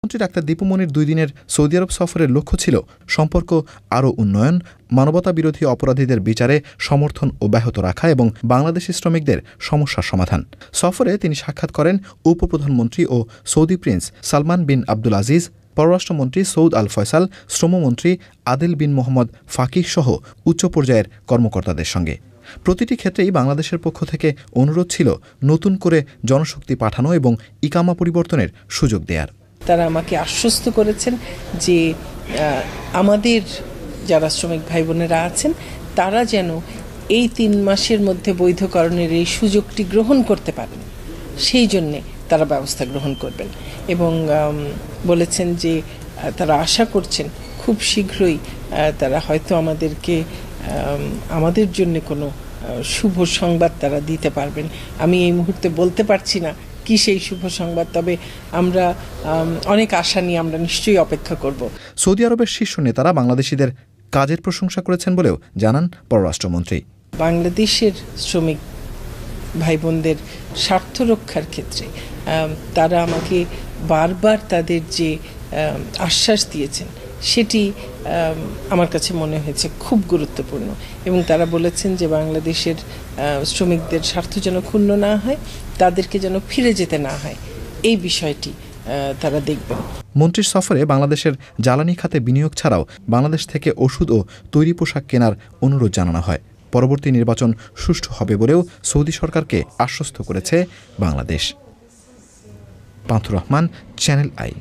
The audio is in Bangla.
মন্ত্রী ডাক্তার দীপু মনির 2 দিনের সৌদি আরব সফরের লক্ষ্য ছিল সম্পর্ক আরও উন্নয়ন, মানবতা বিরোধী অপরাধীদের বিচারে সমর্থন অব্যাহত রাখা এবং বাংলাদেশি শ্রমিকদের সমস্যার সমাধান। সফরে তিনি সাক্ষাৎ করেন উপপ্রধানমন্ত্রী ও সৌদি প্রিন্স সালমান বিন আব্দুল আজিজ, পররাষ্ট্রমন্ত্রী সৌদ আল ফয়সাল, শ্রমমন্ত্রী আদিল বিন মোহাম্মদ ফাকিহ সহ উচ্চ পর্যায়ের কর্মকর্তাদের সঙ্গে। প্রতিটি ক্ষেত্রেই বাংলাদেশের পক্ষ থেকে অনুরোধ ছিল নতুন করে জনশক্তি পাঠানো এবং ইকামা পরিবর্তনের সুযোগ দেয়ার। তারা আমাকে আশ্বস্ত করেছেন যে আমাদের যারা শ্রমিক ভাই বোনেরা আছেন তারা যেন এই 3 মাসের মধ্যে বৈধকরণের এই সুযোগটি গ্রহণ করতে পারেন, সেই জন্যে তারা ব্যবস্থা গ্রহণ করবেন এবং বলেছেন যে তারা আশা করছেন খুব শীঘ্রই তারা হয়তো আমাদের জন্য কোনো শুভ সংবাদ তারা দিতে পারবেন। আমি এই মুহূর্তে বলতে পারছি না কি সেই শুভ সংবাদ, তবে আমরা অনেক আশা নিয়ে আমরা নিশ্চয়ই অপেক্ষা করব। সৌদি আরবের শীর্ষ নেতারা বাংলাদেশিদের কাজের প্রশংসা করেছেন বলেও জানান পররাষ্ট্রমন্ত্রী। বাংলাদেশের শ্রমিক ভাই বোনদের স্বার্থ রক্ষার ক্ষেত্রে তারা আমাকে বারবার তাদের যে আশ্বাস দিয়েছেন সেটি আমার কাছে মনে হয়েছে খুব গুরুত্বপূর্ণ এবং তারা বলেছেন যে বাংলাদেশের শ্রমিকদের স্বার্থ যেন ক্ষুণ্ণ না হয়, তাদেরকে যেন ফিরে যেতে না হয়, এই বিষয়টি তারা দেখবেন। মন্ত্রীর সফরে বাংলাদেশের জ্বালানি খাতে বিনিয়োগ ছাড়াও বাংলাদেশ থেকে ওষুধ ও তৈরি পোশাক কেনার অনুরোধ জানানো হয়। পরবর্তী নির্বাচন সুষ্ঠু হবে বলেও সৌদি সরকারকে আশ্বস্ত করেছে বাংলাদেশ। Panthur Rahman, Channel I.